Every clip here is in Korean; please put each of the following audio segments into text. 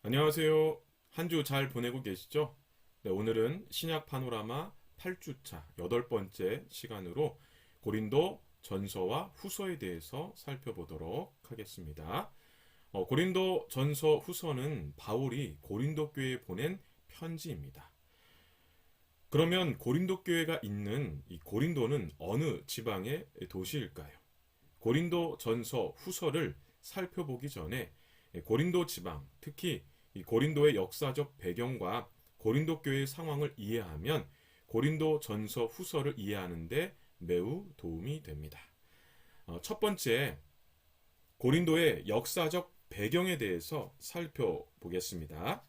안녕하세요. 한 주 잘 보내고 계시죠? 네, 오늘은 신약 파노라마 8주차 8번째 시간으로 고린도 전서와 후서에 대해서 살펴보도록 하겠습니다. 고린도 전서 후서는 바울이 고린도 교회에 보낸 편지입니다. 그러면 고린도 교회가 있는 이 고린도는 어느 지방의 도시일까요? 고린도 전서 후서를 살펴보기 전에 고린도 지방, 특히 이 고린도의 역사적 배경과 고린도 교회의 상황을 이해하면 고린도 전서 후서를 이해하는데 매우 도움이 됩니다. 첫 번째, 고린도의 역사적 배경에 대해서 살펴보겠습니다.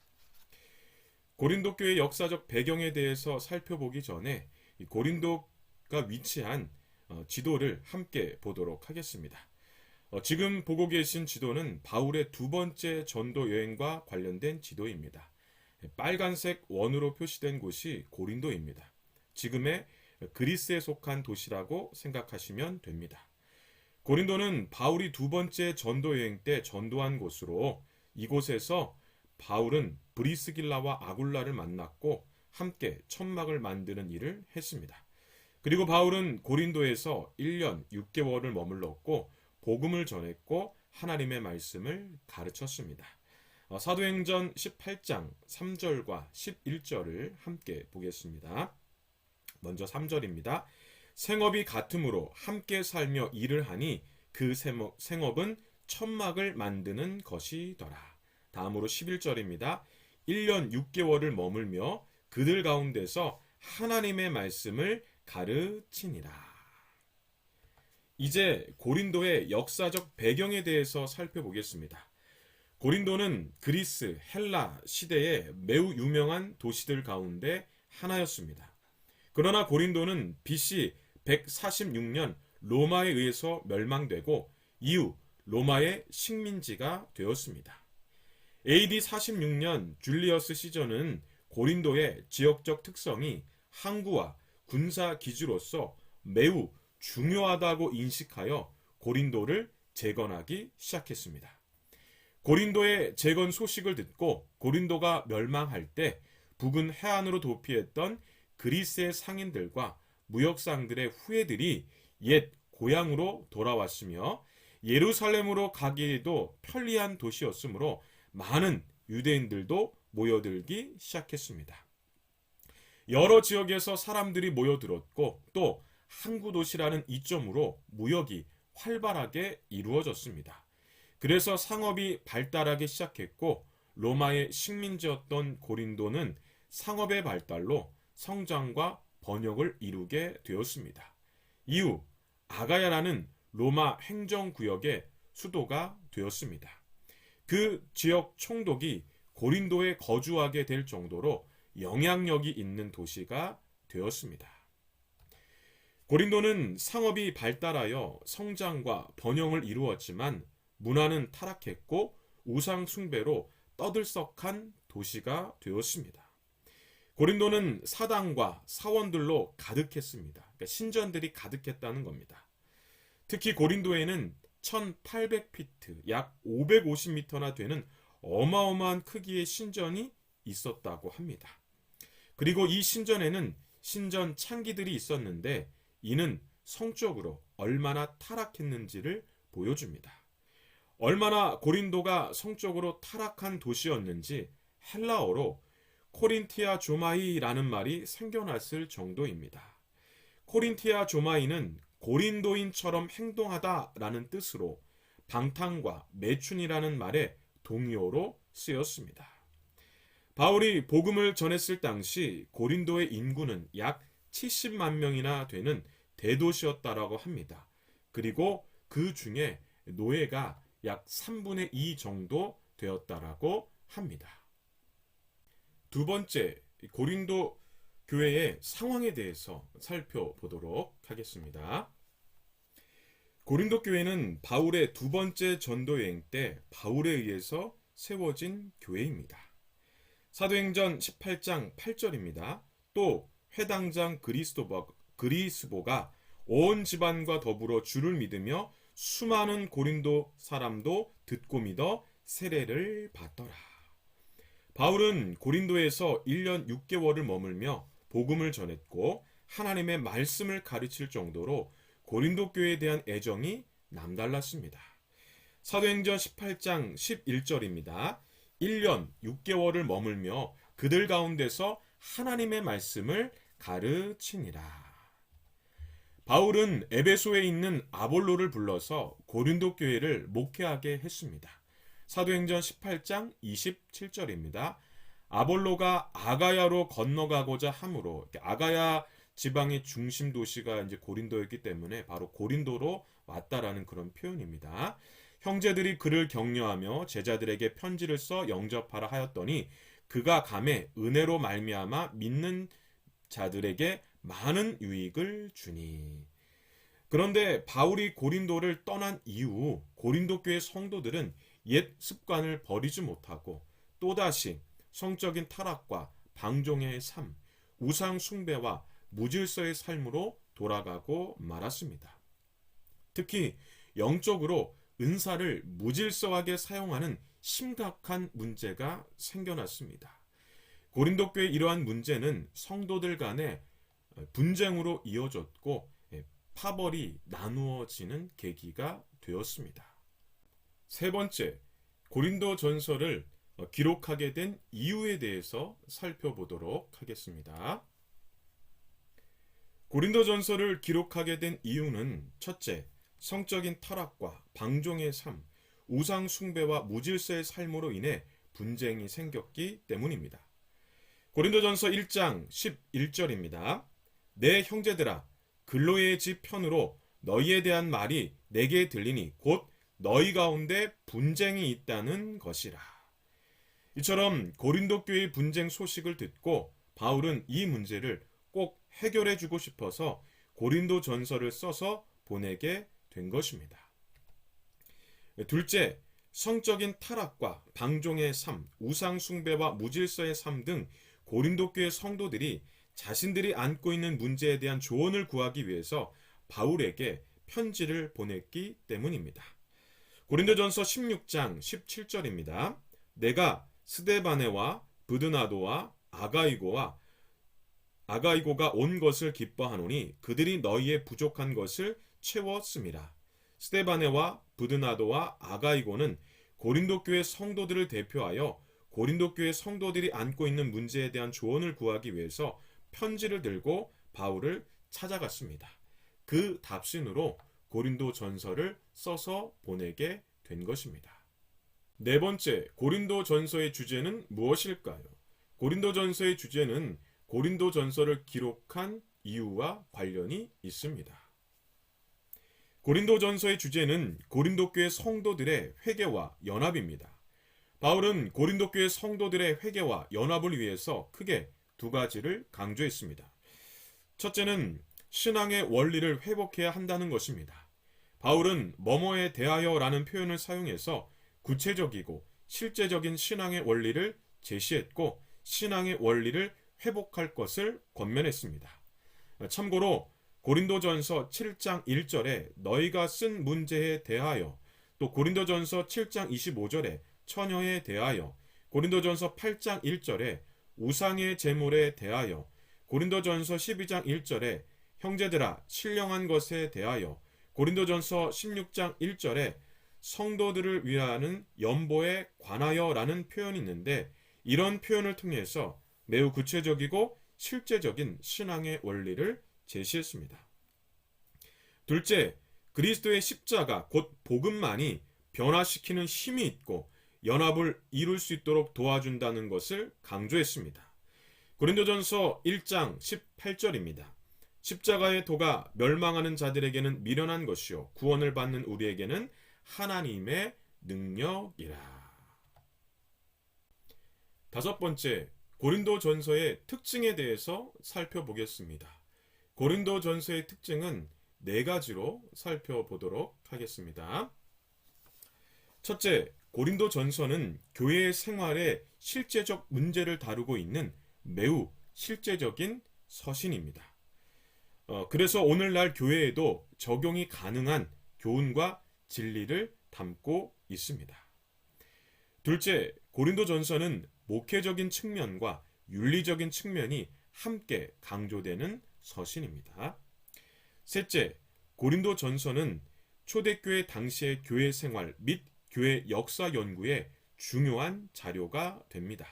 고린도 교회의 역사적 배경에 대해서 살펴보기 전에 이 고린도가 위치한 지도를 함께 보도록 하겠습니다. 지금 보고 계신 지도는 바울의 두 번째 전도 여행과 관련된 지도입니다. 빨간색 원으로 표시된 곳이 고린도입니다. 지금의 그리스에 속한 도시라고 생각하시면 됩니다. 고린도는 바울이 두 번째 전도 여행 때 전도한 곳으로 이곳에서 바울은 브리스길라와 아굴라를 만났고 함께 천막을 만드는 일을 했습니다. 그리고 바울은 고린도에서 1년 6개월을 머물렀고 복음을 전했고 하나님의 말씀을 가르쳤습니다. 사도행전 18장 3절과 11절을 함께 보겠습니다. 먼저 3절입니다. 생업이 같으므로 함께 살며 일을 하니 그 생업은 천막을 만드는 것이더라. 다음으로 11절입니다. 1년 6개월을 머물며 그들 가운데서 하나님의 말씀을 가르치니라. 이제 고린도의 역사적 배경에 대해서 살펴보겠습니다. 고린도는 그리스, 헬라 시대의 매우 유명한 도시들 가운데 하나였습니다. 그러나 고린도는 BC 146년 로마에 의해서 멸망되고 이후 로마의 식민지가 되었습니다. AD 46년 줄리어스 시저는 고린도의 지역적 특성이 항구와 군사 기지로서 매우 중요하다고 인식하여 고린도를 재건하기 시작했습니다. 고린도의 재건 소식을 듣고 고린도가 멸망할 때 북은 해안으로 도피했던 그리스의 상인들과 무역상들의 후예들이 옛 고향으로 돌아왔으며 예루살렘으로 가기에도 편리한 도시였으므로 많은 유대인들도 모여들기 시작했습니다. 여러 지역에서 사람들이 모여들었고 또 항구 도시라는 이점으로 무역이 활발하게 이루어졌습니다. 그래서 상업이 발달하기 시작했고 로마의 식민지였던 고린도는 상업의 발달로 성장과 번영을 이루게 되었습니다. 이후 아가야라는 로마 행정구역의 수도가 되었습니다. 그 지역 총독이 고린도에 거주하게 될 정도로 영향력이 있는 도시가 되었습니다. 고린도는 상업이 발달하여 성장과 번영을 이루었지만 문화는 타락했고 우상 숭배로 떠들썩한 도시가 되었습니다. 고린도는 사당과 사원들로 가득했습니다. 그러니까 신전들이 가득했다는 겁니다. 특히 고린도에는 1800피트, 약 550m나 되는 어마어마한 크기의 신전이 있었다고 합니다. 그리고 이 신전에는 신전 창기들이 있었는데 이는 성적으로 얼마나 타락했는지를 보여줍니다. 얼마나 고린도가 성적으로 타락한 도시였는지 헬라어로 코린티아 조마이라는 말이 생겨났을 정도입니다. 코린티아 조마이는 고린도인처럼 행동하다라는 뜻으로 방탕과 매춘이라는 말의 동의어로 쓰였습니다. 바울이 복음을 전했을 당시 고린도의 인구는 약 70만 명이나 되는 대도시였다라고 합니다. 그리고 그 중에 노예가 약 3분의 2 정도 되었다라고 합니다. 두 번째, 고린도 교회의 상황에 대해서 살펴보도록 하겠습니다. 고린도 교회는 바울의 두 번째 전도 여행 때 바울에 의해서 세워진 교회입니다. 사도행전 18장 8절입니다. 또 회당장 그리스보가 온 집안과 더불어 주를 믿으며 수많은 고린도 사람도 듣고 믿어 세례를 받더라. 바울은 고린도에서 1년 6개월을 머물며 복음을 전했고 하나님의 말씀을 가르칠 정도로 고린도 교회에 대한 애정이 남달랐습니다. 사도행전 18장 11절입니다. 1년 6개월을 머물며 그들 가운데서 하나님의 말씀을 가르치니라. 바울은 에베소에 있는 아볼로를 불러서 고린도 교회를 목회하게 했습니다. 사도행전 18장 27절입니다. 아볼로가 아가야로 건너가고자 함으로, 아가야 지방의 중심 도시가 이제 고린도였기 때문에 바로 고린도로 왔다라는 그런 표현입니다. 형제들이 그를 격려하며 제자들에게 편지를 써 영접하라 하였더니 그가 감에 은혜로 말미암아 믿는 자들에게 많은 유익을 주니. 그런데 바울이 고린도를 떠난 이후 고린도 교회 성도들은 옛 습관을 버리지 못하고 또다시 성적인 타락과 방종의 삶, 우상 숭배와 무질서의 삶으로 돌아가고 말았습니다. 특히 영적으로 은사를 무질서하게 사용하는 심각한 문제가 생겨났습니다. 고린도 교회의 이러한 문제는 성도들 간의 분쟁으로 이어졌고 파벌이 나누어지는 계기가 되었습니다. 세 번째, 고린도 전서를 기록하게 된 이유에 대해서 살펴보도록 하겠습니다. 고린도 전서를 기록하게 된 이유는 첫째, 성적인 타락과 방종의 삶, 우상 숭배와 무질서의 삶으로 인해 분쟁이 생겼기 때문입니다. 고린도전서 1장 11절입니다. 내 형제들아, 글로의 집 편으로 너희에 대한 말이 내게 들리니 곧 너희 가운데 분쟁이 있다는 것이라. 이처럼 고린도 교회의 분쟁 소식을 듣고 바울은 이 문제를 꼭 해결해 주고 싶어서 고린도 전서를 써서 보내게 된 것입니다. 둘째, 성적인 타락과 방종의 삶, 우상 숭배와 무질서의 삶 등 고린도 교회 성도들이 자신들이 안고 있는 문제에 대한 조언을 구하기 위해서 바울에게 편지를 보냈기 때문입니다. 고린도전서 16장 17절입니다. 내가 스데바네와 브드나도와 아가이고가 온 것을 기뻐하노니 그들이 너희의 부족한 것을 채웠음이라. 스데바네와 브드나도와 아가이고는 고린도 교회 성도들을 대표하여 고린도 교회 성도들이 안고 있는 문제에 대한 조언을 구하기 위해서 편지를 들고 바울을 찾아갔습니다. 그 답신으로 고린도 전서를 써서 보내게 된 것입니다. 네 번째, 고린도 전서의 주제는 무엇일까요? 고린도 전서의 주제는 고린도 전서를 기록한 이유와 관련이 있습니다. 고린도 전서의 주제는 고린도 교회 성도들의 회개와 연합입니다. 바울은 고린도 교회 성도들의 회개와 연합을 위해서 크게 두 가지를 강조했습니다. 첫째는 신앙의 원리를 회복해야 한다는 것입니다. 바울은 뭐뭐에 대하여라는 표현을 사용해서 구체적이고 실제적인 신앙의 원리를 제시했고 신앙의 원리를 회복할 것을 권면했습니다. 참고로 고린도전서 7장 1절에 너희가 쓴 문제에 대하여, 또 고린도전서 7장 25절에 처녀에 대하여, 고린도전서 8장 1절에 우상의 제물에 대하여, 고린도전서 12장 1절에 형제들아 신령한 것에 대하여, 고린도전서 16장 1절에 성도들을 위하는 연보에 관하여라는 표현이 있는데 이런 표현을 통해서 매우 구체적이고 실제적인 신앙의 원리를 제시했습니다. 둘째, 그리스도의 십자가 곧 복음만이 변화시키는 힘이 있고 연합을 이룰 수 있도록 도와준다는 것을 강조했습니다. 고린도전서 1장 18절입니다. 십자가의 도가 멸망하는 자들에게는 미련한 것이요 구원을 받는 우리에게는 하나님의 능력이라. 다섯 번째, 고린도전서의 특징에 대해서 살펴보겠습니다. 고린도전서의 특징은 네 가지로 살펴보도록 하겠습니다. 첫째, 고린도전서는 교회의 생활의 실제적 문제를 다루고 있는 매우 실제적인 서신입니다. 그래서 오늘날 교회에도 적용이 가능한 교훈과 진리를 담고 있습니다. 둘째, 고린도전서는 목회적인 측면과 윤리적인 측면이 함께 강조되는 서신입니다. 셋째, 고린도전서는 초대교회 당시의 교회 생활 및 교회 역사 연구에 중요한 자료가 됩니다.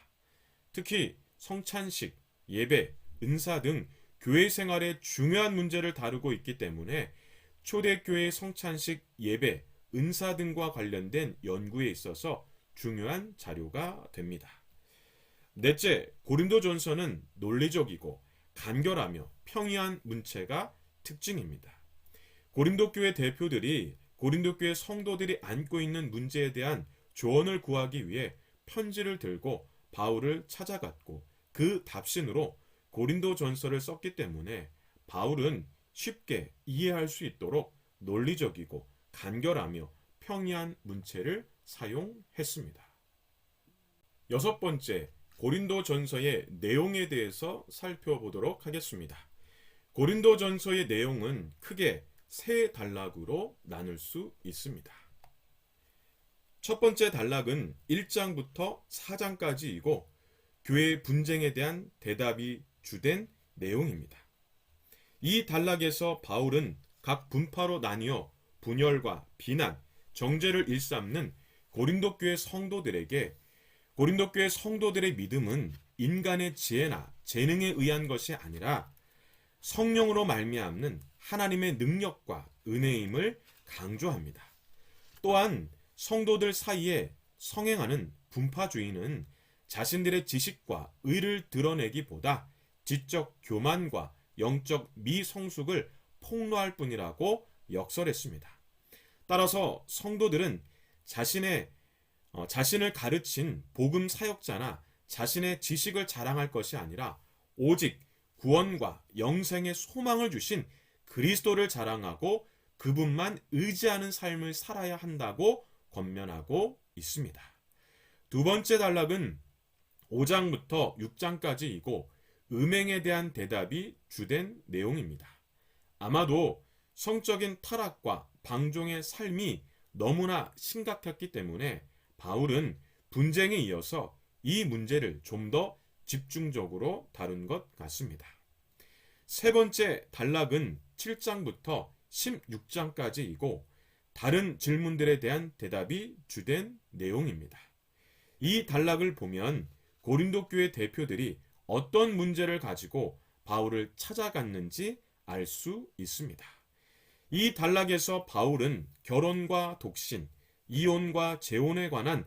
특히 성찬식, 예배, 은사 등 교회 생활의 중요한 문제를 다루고 있기 때문에 초대교회 성찬식, 예배, 은사 등과 관련된 연구에 있어서 중요한 자료가 됩니다. 넷째, 고린도전서는 논리적이고 간결하며 평이한 문체가 특징입니다. 고린도 교회 대표들이 고린도 교회 성도들이 안고 있는 문제에 대한 조언을 구하기 위해 편지를 들고 바울을 찾아갔고 그 답신으로 고린도전서를 썼기 때문에 바울은 쉽게 이해할 수 있도록 논리적이고 간결하며 평이한 문체를 사용했습니다. 여섯 번째, 고린도전서의 내용에 대해서 살펴보도록 하겠습니다. 고린도전서의 내용은 크게 세 단락으로 나눌 수 있습니다. 첫 번째 단락은 1장부터 4장까지이고 교회의 분쟁에 대한 대답이 주된 내용입니다. 이 단락에서 바울은 각 분파로 나뉘어 분열과 비난, 정죄를 일삼는 고린도 교회 성도들에게 고린도 교회 성도들의 믿음은 인간의 지혜나 재능에 의한 것이 아니라 성령으로 말미암는 하나님의 능력과 은혜임을 강조합니다. 또한 성도들 사이에 성행하는 분파주의는 자신들의 지식과 의를 드러내기보다 지적 교만과 영적 미성숙을 폭로할 뿐이라고 역설했습니다. 따라서 성도들은 자신을 가르친 복음 사역자나 자신의 지식을 자랑할 것이 아니라 오직 구원과 영생의 소망을 주신 그리스도를 자랑하고 그분만 의지하는 삶을 살아야 한다고 권면하고 있습니다. 두 번째 단락은 5장부터 6장까지이고 음행에 대한 대답이 주된 내용입니다. 아마도 성적인 타락과 방종의 삶이 너무나 심각했기 때문에 바울은 분쟁에 이어서 이 문제를 좀 더 집중적으로 다룬 것 같습니다. 세 번째 단락은 7장부터 16장까지이고 다른 질문들에 대한 대답이 주된 내용입니다. 이 단락을 보면 고린도 교회 대표들이 어떤 문제를 가지고 바울을 찾아갔는지 알 수 있습니다. 이 단락에서 바울은 결혼과 독신, 이혼과 재혼에 관한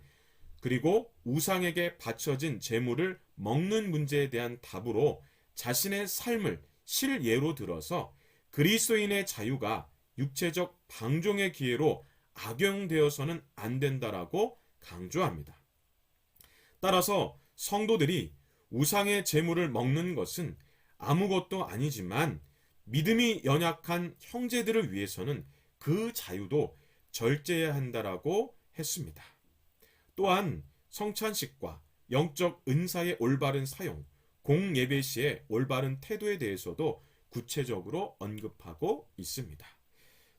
그리고 우상에게 바쳐진 재물을 먹는 문제에 대한 답으로 자신의 삶을 실예로 들어서 그리스도인의 자유가 육체적 방종의 기회로 악용되어서는 안 된다라고 강조합니다. 따라서 성도들이 우상의 재물을 먹는 것은 아무것도 아니지만 믿음이 연약한 형제들을 위해서는 그 자유도 절제해야 한다라고 했습니다. 또한 성찬식과 영적 은사의 올바른 사용, 공예배 시의 올바른 태도에 대해서도 구체적으로 언급하고 있습니다.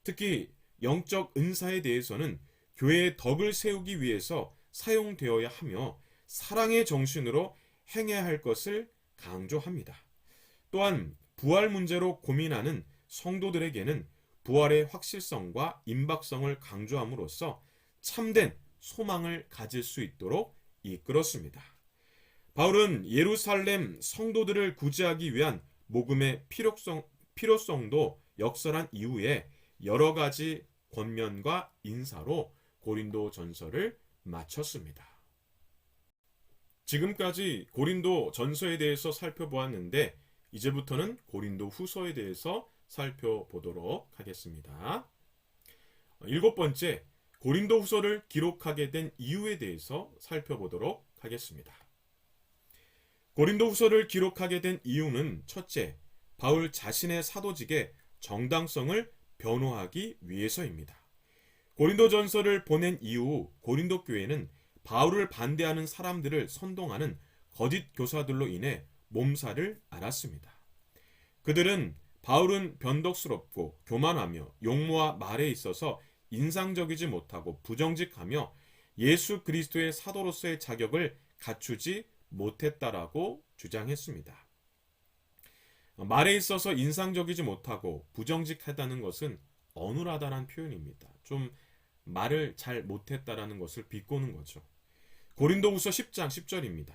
특히 영적 은사에 대해서는 교회의 덕을 세우기 위해서 사용되어야 하며 사랑의 정신으로 행해야 할 것을 강조합니다. 또한 부활 문제로 고민하는 성도들에게는 부활의 확실성과 임박성을 강조함으로써 참된 소망을 가질 수 있도록 이끌었습니다. 바울은 예루살렘 성도들을 구제하기 위한 복음의 필요성도 역설한 이후에 여러 가지 권면과 인사로 고린도 전서를 마쳤습니다. 지금까지 고린도 전서에 대해서 살펴보았는데 이제부터는 고린도 후서에 대해서 살펴보도록 하겠습니다. 일곱 번째, 고린도 후서를 기록하게 된 이유에 대해서 살펴보도록 하겠습니다. 고린도 후서를 기록하게 된 이유는 첫째, 바울 자신의 사도직의 정당성을 변호하기 위해서입니다. 고린도 전서를 보낸 이후 고린도 교회는 바울을 반대하는 사람들을 선동하는 거짓 교사들로 인해 몸살을 앓았습니다. 그들은 바울은 변덕스럽고 교만하며 용모와 말에 있어서 인상적이지 못하고 부정직하며 예수 그리스도의 사도로서의 자격을 갖추지 못했다라고 주장했습니다. 말에 있어서 인상적이지 못하고 부정직하다는 것은 어눌하다는 표현입니다. 좀 말을 잘 못했다라는 것을 비꼬는 거죠. 고린도후서 10장 10절입니다.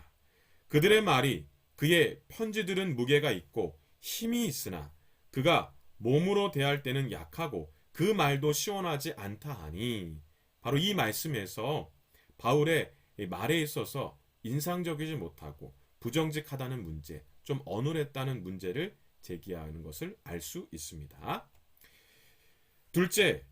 그들의 말이 그의 편지들은 무게가 있고 힘이 있으나 그가 몸으로 대할 때는 약하고 그 말도 시원하지 않다 하니, 바로 이 말씀에서 바울의 말에 있어서 인상적이지 못하고 부정직하다는 문제, 좀 어눌했다는 문제를 제기하는 것을 알 수 있습니다. 둘째,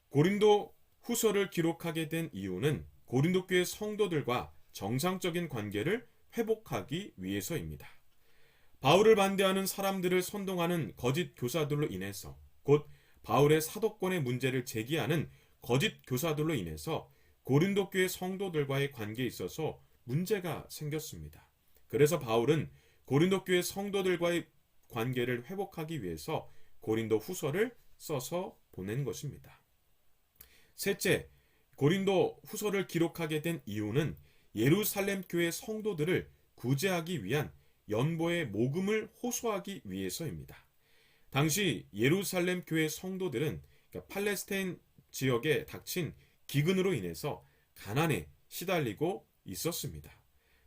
고린도 후서를 기록하게 된 이유는 고린도 교회 성도들과 정상적인 관계를 회복하기 위해서입니다. 바울을 반대하는 사람들을 선동하는 거짓 교사들로 인해서, 곧 바울의 사도권의 문제를 제기하는 거짓 교사들로 인해서 고린도 교회 성도들과의 관계에 있어서 문제가 생겼습니다. 그래서 바울은 고린도 교회 성도들과의 관계를 회복하기 위해서 고린도 후서를 써서 보낸 것입니다. 셋째, 고린도 후서를 기록하게 된 이유는 예루살렘 교회 성도들을 구제하기 위한 연보의 모금을 호소하기 위해서입니다. 당시 예루살렘 교회 성도들은 팔레스타인 지역에 닥친 기근으로 인해서 가난에 시달리고 있었습니다.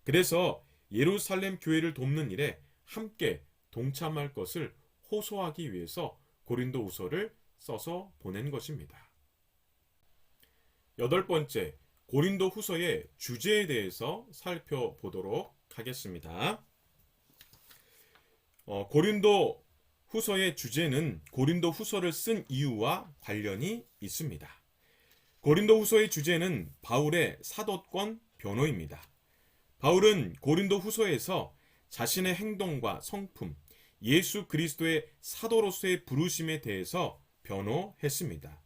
그래서 예루살렘 교회를 돕는 일에 함께 동참할 것을 호소하기 위해서 고린도 후서를 써서 보낸 것입니다. 여덟 번째, 고린도 후서의 주제에 대해서 살펴보도록 하겠습니다. 고린도 후서의 주제는 고린도 후서를 쓴 이유와 관련이 있습니다. 고린도 후서의 주제는 바울의 사도권 변호입니다. 바울은 고린도 후서에서 자신의 행동과 성품, 예수 그리스도의 사도로서의 부르심에 대해서 변호했습니다.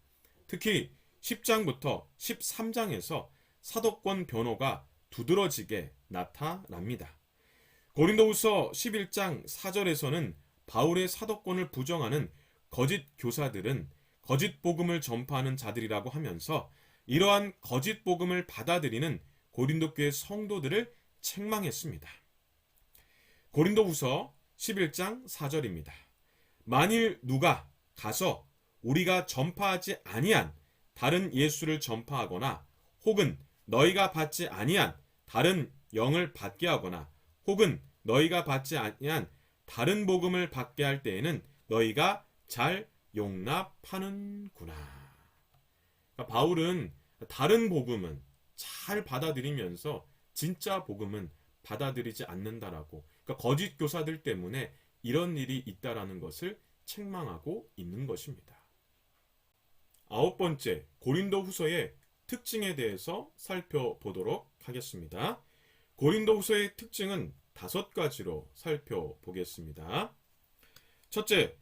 특히 10장부터 13장에서 사도권 변호가 두드러지게 나타납니다. 고린도후서 11장 4절에서는 바울의 사도권을 부정하는 거짓 교사들은 거짓 복음을 전파하는 자들이라고 하면서 이러한 거짓 복음을 받아들이는 고린도 교회 성도들을 책망했습니다. 고린도후서 11장 4절입니다. 만일 누가 가서 우리가 전파하지 아니한 다른 예수를 전파하거나 혹은 너희가 받지 아니한 다른 영을 받게 하거나 혹은 너희가 받지 아니한 다른 복음을 받게 할 때에는 너희가 잘 용납하는구나. 그러니까 바울은 다른 복음은 잘 받아들이면서 진짜 복음은 받아들이지 않는다라고, 그러니까 거짓 교사들 때문에 이런 일이 있다라는 것을 책망하고 있는 것입니다. 아홉 번째, 고린도 후서의 특징에 대해서 살펴보도록 하겠습니다. 고린도 후서의 특징은 5가지로 살펴보겠습니다. 첫째,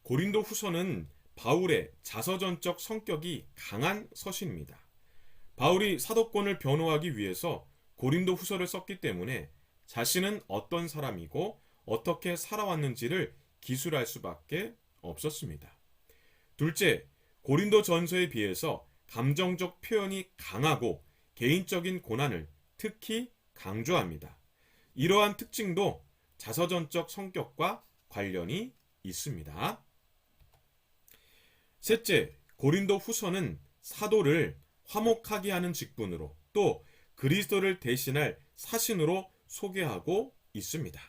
고린도 후서는 바울의 자서전적 성격이 강한 서신입니다. 바울이 사도권을 변호하기 위해서 고린도 후서를 썼기 때문에 자신은 어떤 사람이고 어떻게 살아왔는지를 기술할 수밖에 없었습니다. 둘째, 고린도 전서에 비해서 감정적 표현이 강하고 개인적인 고난을 특히 강조합니다. 이러한 특징도 자서전적 성격과 관련이 있습니다. 셋째, 고린도 후서는 사도를 화목하게 하는 직분으로 또 그리스도를 대신할 사신으로 소개하고 있습니다.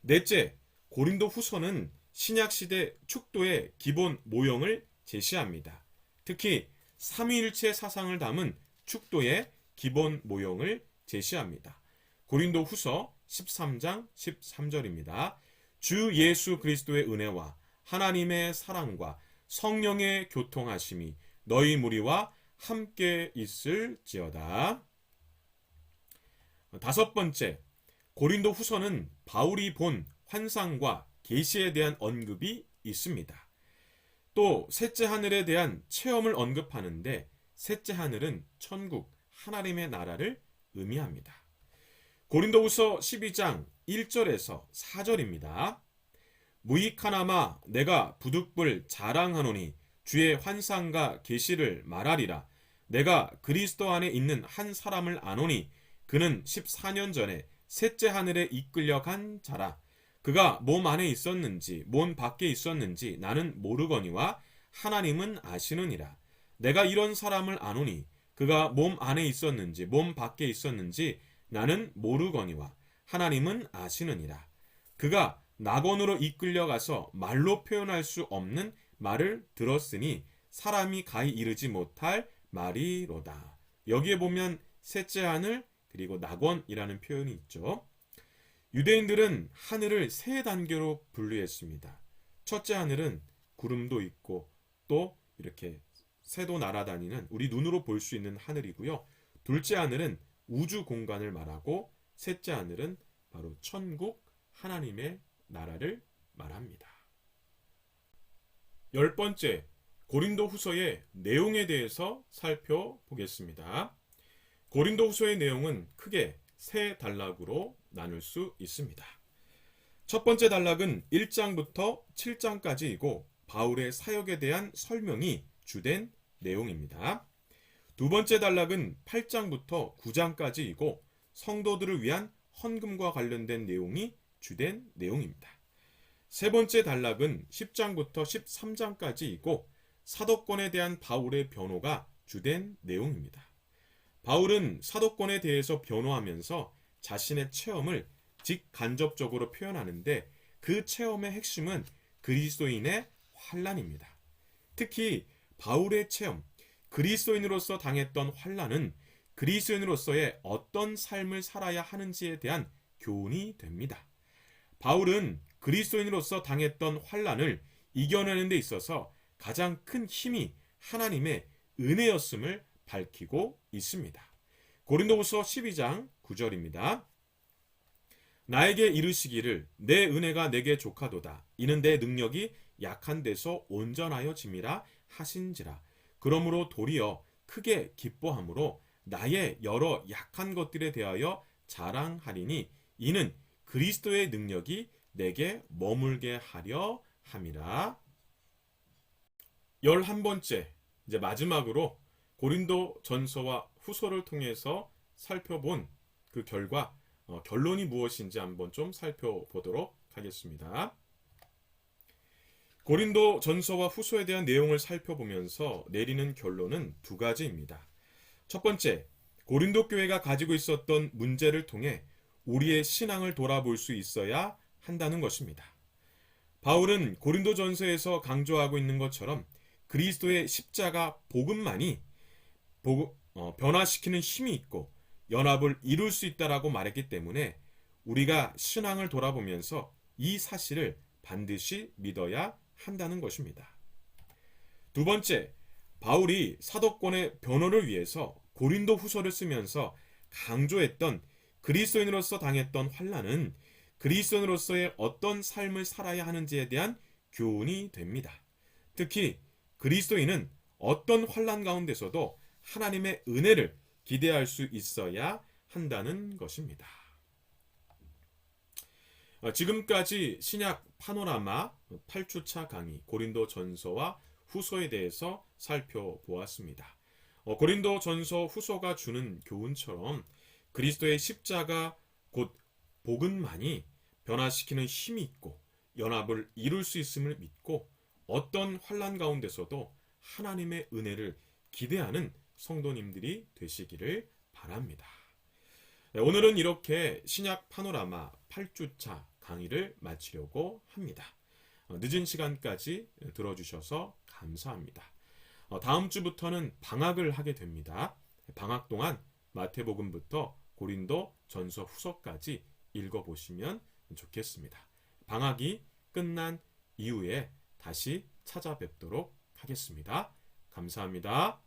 넷째, 고린도 후서는 신약시대 축도의 기본 모형을 제시합니다. 특히 삼위일체 사상을 담은 축도의 기본 모형을 제시합니다. 고린도 후서 13장 13절입니다. 주 예수 그리스도의 은혜와 하나님의 사랑과 성령의 교통하심이 너희 무리와 함께 있을지어다. 다섯 번째, 고린도 후서는 바울이 본 환상과 계시에 대한 언급이 있습니다. 또 셋째 하늘에 대한 체험을 언급하는데 셋째 하늘은 천국, 하나님의 나라를 의미합니다. 고린도후서 12장 1절에서 4절입니다. 무익하나마 내가 부득불 자랑하노니 주의 환상과 계시를 말하리라. 내가 그리스도 안에 있는 한 사람을 아노니 그는 14년 전에 셋째 하늘에 이끌려 간 자라. 그가 몸 안에 있었는지 몸 밖에 있었는지 나는 모르거니와 하나님은 아시느니라. 내가 이런 사람을 아노니 그가 몸 안에 있었는지 몸 밖에 있었는지 나는 모르거니와 하나님은 아시느니라. 그가 낙원으로 이끌려가서 말로 표현할 수 없는 말을 들었으니 사람이 가히 이르지 못할 말이로다. 여기에 보면 셋째 하늘 그리고 낙원이라는 표현이 있죠. 유대인들은 하늘을 세 단계로 분류했습니다. 첫째 하늘은 구름도 있고 또 이렇게 새도 날아다니는 우리 눈으로 볼 수 있는 하늘이고요. 둘째 하늘은 우주 공간을 말하고 셋째 하늘은 바로 천국 하나님의 나라를 말합니다. 10번째, 고린도 후서의 내용에 대해서 살펴보겠습니다. 고린도 후서의 내용은 크게 세 단락으로 나눌 수 있습니다. 첫 번째 단락은 1장부터 7장까지이고 바울의 사역에 대한 설명이 주된 내용입니다. 두 번째 단락은 8장부터 9장까지이고 성도들을 위한 헌금과 관련된 내용이 주된 내용입니다. 세 번째 단락은 10장부터 13장까지이고 사도권에 대한 바울의 변호가 주된 내용입니다. 바울은 사도권에 대해서 변호하면서 자신의 체험을 직간접적으로 표현하는데 그 체험의 핵심은 그리스도인의 환난입니다. 특히 바울의 체험, 그리스도인으로서 당했던 환난은 그리스도인으로서의 어떤 삶을 살아야 하는지에 대한 교훈이 됩니다. 바울은 그리스도인으로서 당했던 환난을 이겨내는 데 있어서 가장 큰 힘이 하나님의 은혜였음을 밝히고 있습니다. 고린도후서 12장 9절입니다. 나에게 이르시기를 내 은혜가 내게 족하도다. 이는 내 능력이 약한 데서 온전하여 짐이라 하신지라. 그러므로 도리어 크게 기뻐함으로 나의 여러 약한 것들에 대하여 자랑하리니 이는 그리스도의 능력이 내게 머물게 하려 함이라. 11번째, 이제 마지막으로 고린도 전서와 후서를 통해서 살펴본 그 결과, 결론이 무엇인지 한번 좀 살펴보도록 하겠습니다. 고린도 전서와 후서에 대한 내용을 살펴보면서 내리는 결론은 두 가지입니다. 첫 번째, 고린도 교회가 가지고 있었던 문제를 통해 우리의 신앙을 돌아볼 수 있어야 한다는 것입니다. 바울은 고린도 전서에서 강조하고 있는 것처럼 그리스도의 십자가 복음만이 변화시키는 힘이 있고 연합을 이룰 수 있다라고 말했기 때문에 우리가 신앙을 돌아보면서 이 사실을 반드시 믿어야 한다는 것입니다. 두 번째, 바울이 사도권의 변호를 위해서 고린도 후서를 쓰면서 강조했던 그리스도인으로서 당했던 환난은 그리스도인으로서의 어떤 삶을 살아야 하는지에 대한 교훈이 됩니다. 특히 그리스도인은 어떤 환난 가운데서도 하나님의 은혜를 기대할 수 있어야 한다는 것입니다. 지금까지 신약 파노라마 8주차 강의 고린도 전서와 후서에 대해서 살펴보았습니다. 고린도 전서 후서가 주는 교훈처럼 그리스도의 십자가 곧 복음만이 변화시키는 힘이 있고 연합을 이룰 수 있음을 믿고 어떤 환난 가운데서도 하나님의 은혜를 기대하는 성도님들이 되시기를 바랍니다. 오늘은 이렇게 신약 파노라마 8주차 강의를 마치려고 합니다. 늦은 시간까지 들어주셔서 감사합니다. 다음 주부터는 방학을 하게 됩니다. 방학 동안 마태복음부터 고린도 전서 후서까지 읽어보시면 좋겠습니다. 방학이 끝난 이후에 다시 찾아뵙도록 하겠습니다. 감사합니다.